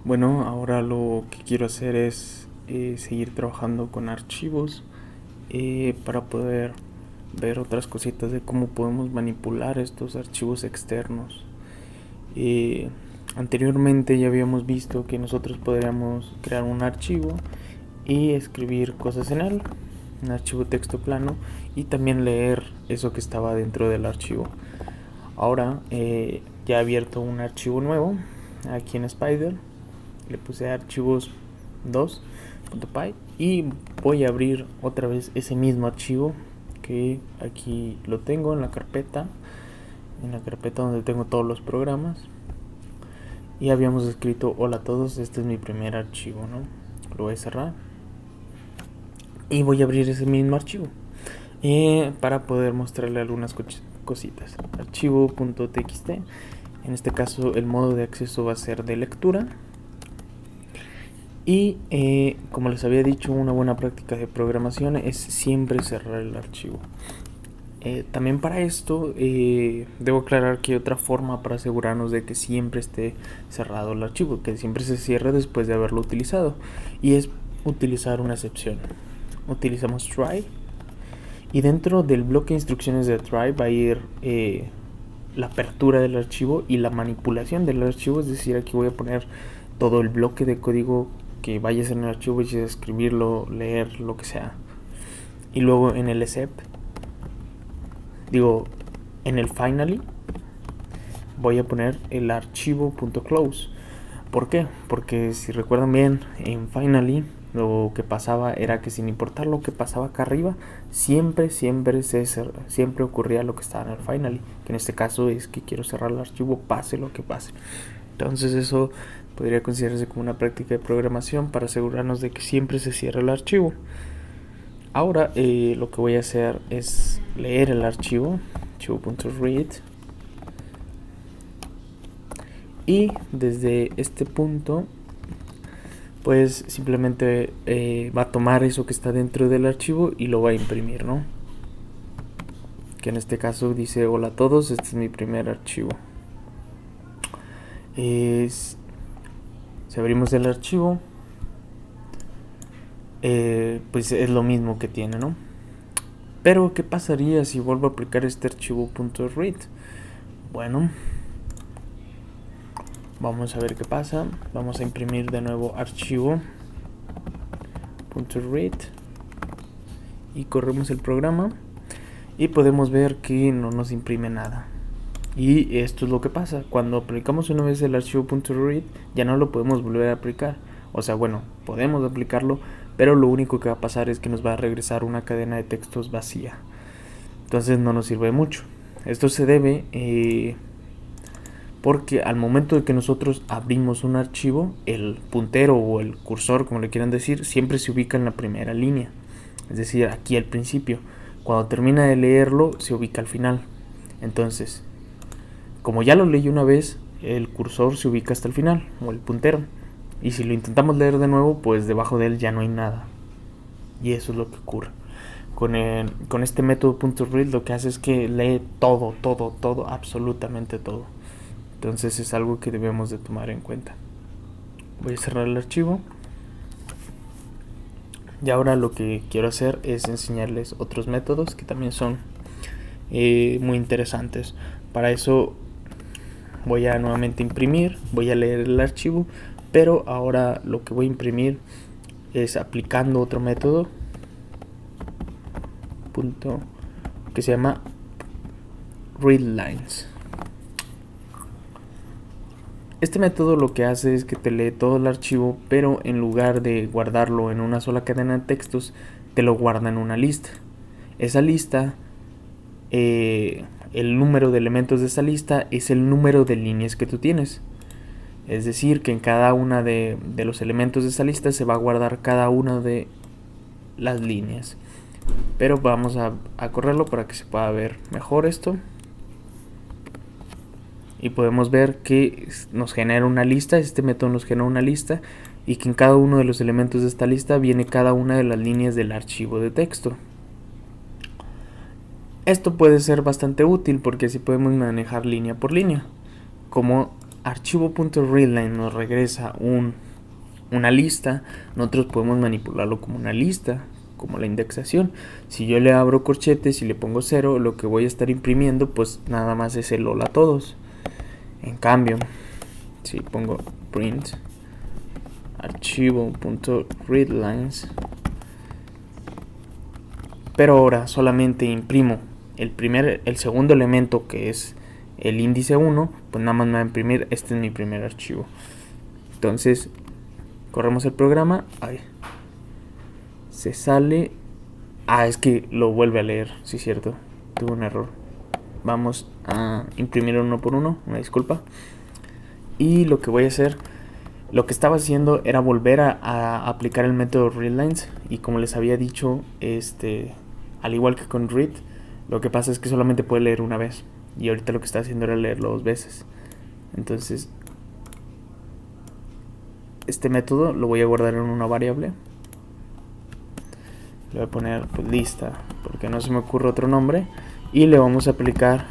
Bueno, ahora lo que quiero hacer es seguir trabajando con archivos para poder ver otras cositas de cómo podemos manipular estos archivos externos. Eh, Anteriormente ya habíamos visto que nosotros podríamos crear un archivo y escribir cosas en él, un archivo texto plano, y también leer eso que estaba dentro del archivo. Ahora ya he abierto un archivo nuevo aquí en Spider, le puse archivos 2.py y voy a abrir otra vez ese mismo archivo que aquí lo tengo en la carpeta donde tengo todos los programas, y habíamos escrito hola a todos. Este es mi primer archivo, ¿no? Lo voy a cerrar y voy a abrir ese mismo archivo para poder mostrarle algunas cositas. Archivo.txt, en este caso el modo de acceso va a ser de lectura. Y como les había dicho, una buena práctica de programación es siempre cerrar el archivo. También para esto debo aclarar que hay otra forma para asegurarnos de que siempre esté cerrado el archivo, que siempre se cierre después de haberlo utilizado, y es utilizar una excepción. Utilizamos try, y dentro del bloque de instrucciones de try va a ir la apertura del archivo y la manipulación del archivo. Es decir, aquí voy a poner todo el bloque de código que vayas en el archivo, y escribirlo, leer, lo que sea. Y luego en el except, en el finally, voy a poner el archivo.close. ¿Por qué? Porque si recuerdan bien, en finally lo que pasaba era que sin importar lo que pasaba acá arriba, siempre ocurría lo que estaba en el finally, que en este caso es que quiero cerrar el archivo pase lo que pase. Entonces eso podría considerarse como una práctica de programación para asegurarnos de que siempre se cierre el archivo. Ahora lo que voy a hacer es leer el archivo.read, y desde este punto pues simplemente va a tomar eso que está dentro del archivo y lo va a imprimir, ¿no? Que en este caso dice hola a todos, este es mi primer archivo. Si abrimos el archivo, pues es lo mismo que tiene, ¿no? Pero ¿qué pasaría si vuelvo a aplicar este archivo.read? Bueno, vamos a ver qué pasa. Vamos a imprimir de nuevo archivo.read y corremos el programa, y podemos ver que no nos imprime nada. Y esto es lo que pasa cuando aplicamos una vez el archivo.read, ya no lo podemos volver a aplicar. O sea, bueno, podemos aplicarlo, pero lo único que va a pasar es que nos va a regresar una cadena de textos vacía. Entonces no nos sirve mucho. Esto se debe porque al momento de que nosotros abrimos un archivo, el puntero o el cursor, como le quieran decir, siempre se ubica en la primera línea. Es decir, aquí al principio. Cuando termina de leerlo, se ubica al final. Entonces, como ya lo leí una vez, el cursor se ubica hasta el final, o el puntero. Y si lo intentamos leer de nuevo, pues debajo de él ya no hay nada. Y eso es lo que ocurre. Con este método .read lo que hace es que lee todo, absolutamente todo. Entonces es algo que debemos de tomar en cuenta. Voy a cerrar el archivo. Y ahora lo que quiero hacer es enseñarles otros métodos que también son muy interesantes. Para eso voy a nuevamente imprimir, voy a leer el archivo, pero ahora lo que voy a imprimir es aplicando otro método que se llama readlines. Este método lo que hace es que te lee todo el archivo, pero en lugar de guardarlo en una sola cadena de textos, te lo guarda en una lista. Esa lista, el número de elementos de esa lista es el número de líneas que tú tienes. Es decir, que en cada una de los elementos de esa lista se va a guardar cada una de las líneas. Pero vamos a correrlo para que se pueda ver mejor esto. Y podemos ver que nos genera una lista. Este método nos genera una lista, y que en cada uno de los elementos de esta lista viene cada una de las líneas del archivo de texto. Esto puede ser bastante útil porque así podemos manejar línea por línea, como archivo.readline nos regresa una lista, nosotros podemos manipularlo como una lista, como la indexación. Si yo le abro corchetes y le pongo 0, lo que voy a estar imprimiendo pues nada más es el hola a todos. En cambio, si pongo print archivo.readlines, pero ahora solamente imprimo el segundo elemento, que es el índice 1, pues nada más me va a imprimir, este es mi primer archivo. Entonces corremos el programa, se sale, es que lo vuelve a leer, sí, cierto, tuve un error. Vamos a imprimir uno por uno, una disculpa. Y lo que voy a hacer, lo que estaba haciendo era volver a aplicar el método readlines, y como les había dicho, al igual que con read, lo que pasa es que solamente puede leer una vez, y ahorita lo que está haciendo era leerlo 2 veces. Entonces este método lo voy a guardar en una variable, le voy a poner pues, lista, porque no se me ocurre otro nombre, y le vamos a aplicar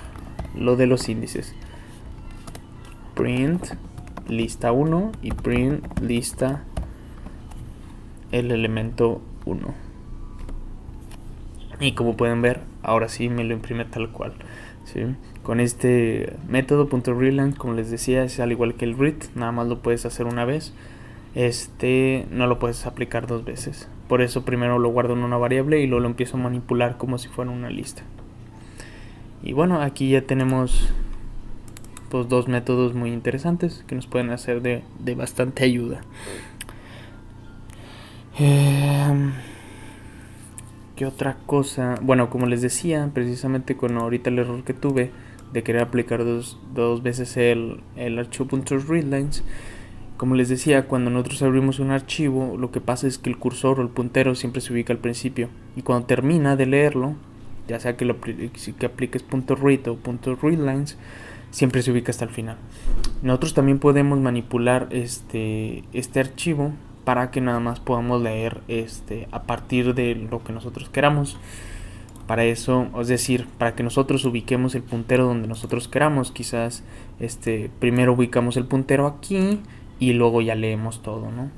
lo de los índices, print lista 1 y print lista el elemento 1. Y como pueden ver, ahora sí me lo imprime tal cual, ¿sí? Con este método .readline, como les decía, es al igual que el read, nada más lo puedes hacer una vez. No lo puedes aplicar 2 veces. Por eso primero lo guardo en una variable y luego lo empiezo a manipular como si fuera una lista. Y bueno, aquí ya tenemos pues 2 métodos muy interesantes que nos pueden hacer de bastante ayuda. ¿Qué otra cosa? Bueno, como les decía, precisamente con ahorita el error que tuve de querer aplicar dos veces el archivo.readlines, como les decía, cuando nosotros abrimos un archivo, lo que pasa es que el cursor o el puntero siempre se ubica al principio, y cuando termina de leerlo, ya sea que apliques .read o .readlines, siempre se ubica hasta el final. Nosotros también podemos manipular este archivo para que nada más podamos leer a partir de lo que nosotros queramos. Para eso, es decir, para que nosotros ubiquemos el puntero donde nosotros queramos, quizás primero ubicamos el puntero aquí y luego ya leemos todo, ¿no?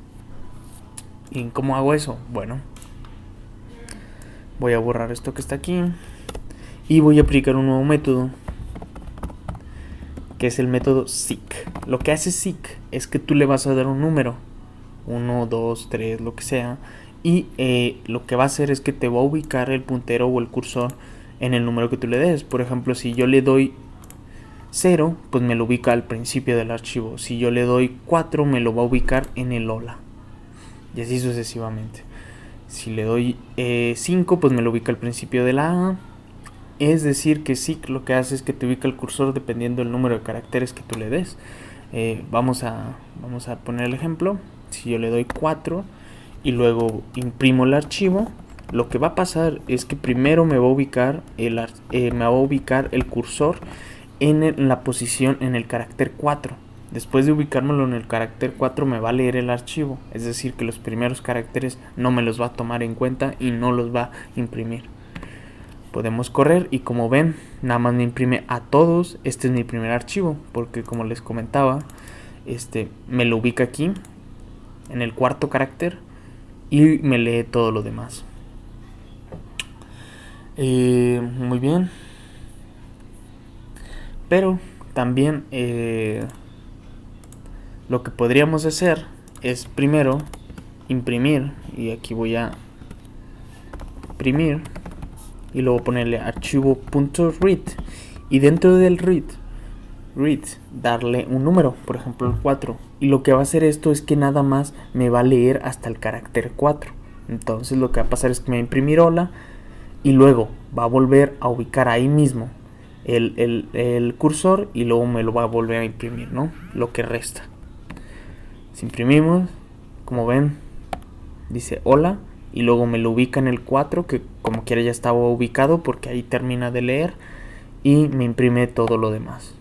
¿Y cómo hago eso? Bueno, voy a borrar esto que está aquí y voy a aplicar un nuevo método, que es el método seek. Lo que hace seek es que tú le vas a dar un número, 1, 2, 3, lo que sea, y lo que va a hacer es que te va a ubicar el puntero o el cursor en el número que tú le des. Por ejemplo, si yo le doy 0, pues me lo ubica al principio del archivo. Si yo le doy 4, me lo va a ubicar en el hola, y así sucesivamente. Si le doy 5, pues me lo ubica al principio de la A. Es decir, que seek lo que hace es que te ubica el cursor dependiendo del número de caracteres que tú le des. Vamos a poner el ejemplo. Si yo le doy 4 y luego imprimo el archivo, lo que va a pasar es que primero me va a ubicar el cursor en la posición en el carácter 4. Después de ubicármelo en el carácter 4, me va a leer el archivo. Es decir, que los primeros caracteres no me los va a tomar en cuenta y no los va a imprimir. Podemos correr y como ven, nada más me imprime a todos. Este es mi primer archivo, porque como les comentaba, me lo ubica aquí en el cuarto carácter y me lee todo lo demás. Muy bien. Pero también lo que podríamos hacer es primero imprimir, y aquí voy a imprimir y luego ponerle archivo.read, y dentro del read darle un número, por ejemplo el 4, y lo que va a hacer esto es que nada más me va a leer hasta el carácter 4. Entonces lo que va a pasar es que me va a imprimir hola y luego va a volver a ubicar ahí mismo el cursor y luego me lo va a volver a imprimir, ¿no? Lo que resta. Si imprimimos, como ven, dice hola y luego me lo ubica en el 4, que como quiera ya estaba ubicado porque ahí termina de leer, y me imprime todo lo demás.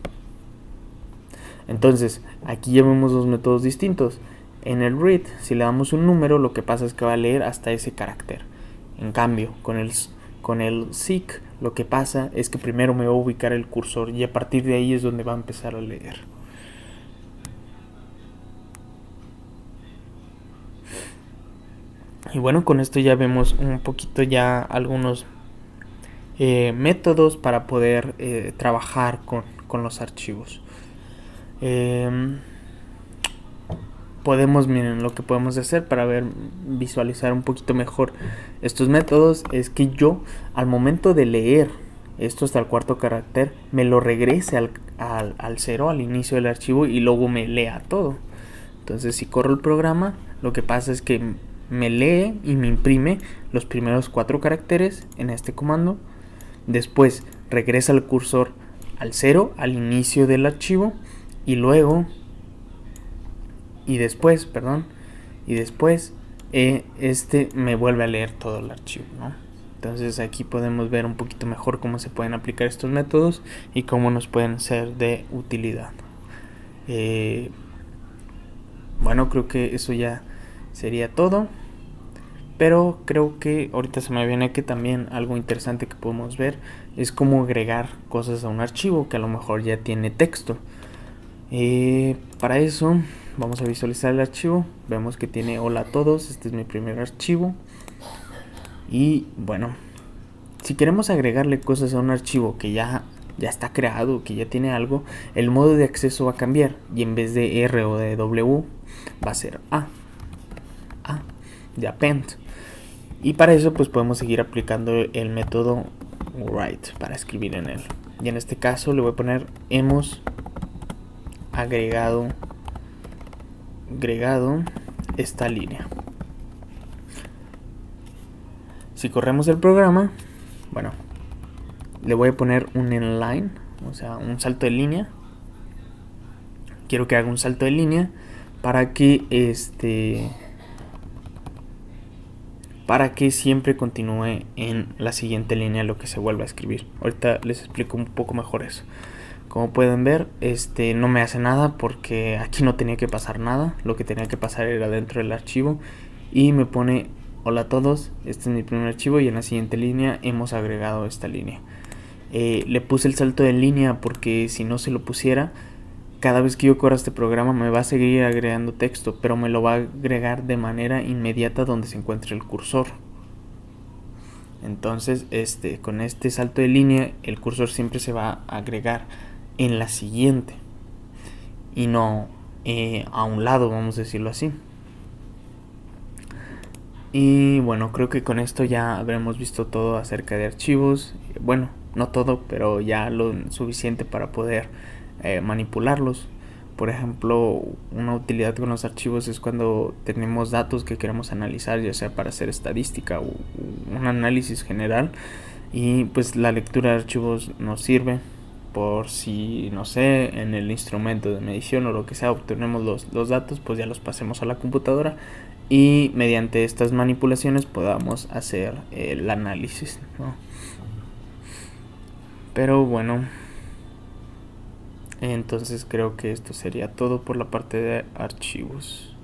Entonces aquí ya vemos 2 métodos distintos. En el read, si le damos un número, lo que pasa es que va a leer hasta ese carácter. En cambio, con el seek, lo que pasa es que primero me va a ubicar el cursor y a partir de ahí es donde va a empezar a leer. Y bueno, con esto ya vemos un poquito ya algunos métodos para poder trabajar con los archivos. Miren, lo que podemos hacer para visualizar un poquito mejor estos métodos es que yo, al momento de leer esto hasta el cuarto carácter, me lo regrese al cero, al inicio del archivo, y luego me lea todo. Entonces, si corro el programa, lo que pasa es que me lee y me imprime los primeros 4 caracteres en este comando. Después regresa el cursor al cero, al inicio del archivo, y después este me vuelve a leer todo el archivo, ¿no? Entonces aquí podemos ver un poquito mejor cómo se pueden aplicar estos métodos y cómo nos pueden ser de utilidad. Bueno, creo que eso ya sería todo. Pero creo que ahorita se me viene que también algo interesante que podemos ver es cómo agregar cosas a un archivo que a lo mejor ya tiene texto. Para eso vamos a visualizar el archivo. Vemos que tiene hola a todos. Este es mi primer archivo. Y bueno, si queremos agregarle cosas a un archivo que ya está creado, que ya tiene algo, el modo de acceso va a cambiar. Y en vez de R o de W va a ser A de append. Y para eso pues podemos seguir aplicando el método write para escribir en él. Y en este caso le voy a poner hemos agregado esta línea. Si corremos el programa, bueno, le voy a poner un inline, o sea, un salto de línea. Quiero que haga un salto de línea para que siempre continúe en la siguiente línea lo que se vuelve a escribir. Ahorita les explico un poco mejor eso. Como pueden ver, no me hace nada porque aquí no tenía que pasar nada. Lo que tenía que pasar era dentro del archivo. Y me pone hola a todos, este es mi primer archivo y en la siguiente línea hemos agregado esta línea. Le puse el salto de línea porque si no se lo pusiera, cada vez que yo corra este programa me va a seguir agregando texto, pero me lo va a agregar de manera inmediata donde se encuentre el cursor. Entonces, con este salto de línea, el cursor siempre se va a agregar en la siguiente y no a un lado, vamos a decirlo así. Y bueno, creo que con esto ya habremos visto todo acerca de archivos. Bueno, no todo, pero ya lo suficiente para poder manipularlos. Por ejemplo, una utilidad con los archivos es cuando tenemos datos que queremos analizar, ya sea para hacer estadística o un análisis general, y pues la lectura de archivos nos sirve por si, no sé, en el instrumento de medición o lo que sea obtenemos los datos, pues ya los pasemos a la computadora y mediante estas manipulaciones podamos hacer el análisis, ¿no? Pero bueno, entonces creo que esto sería todo por la parte de archivos.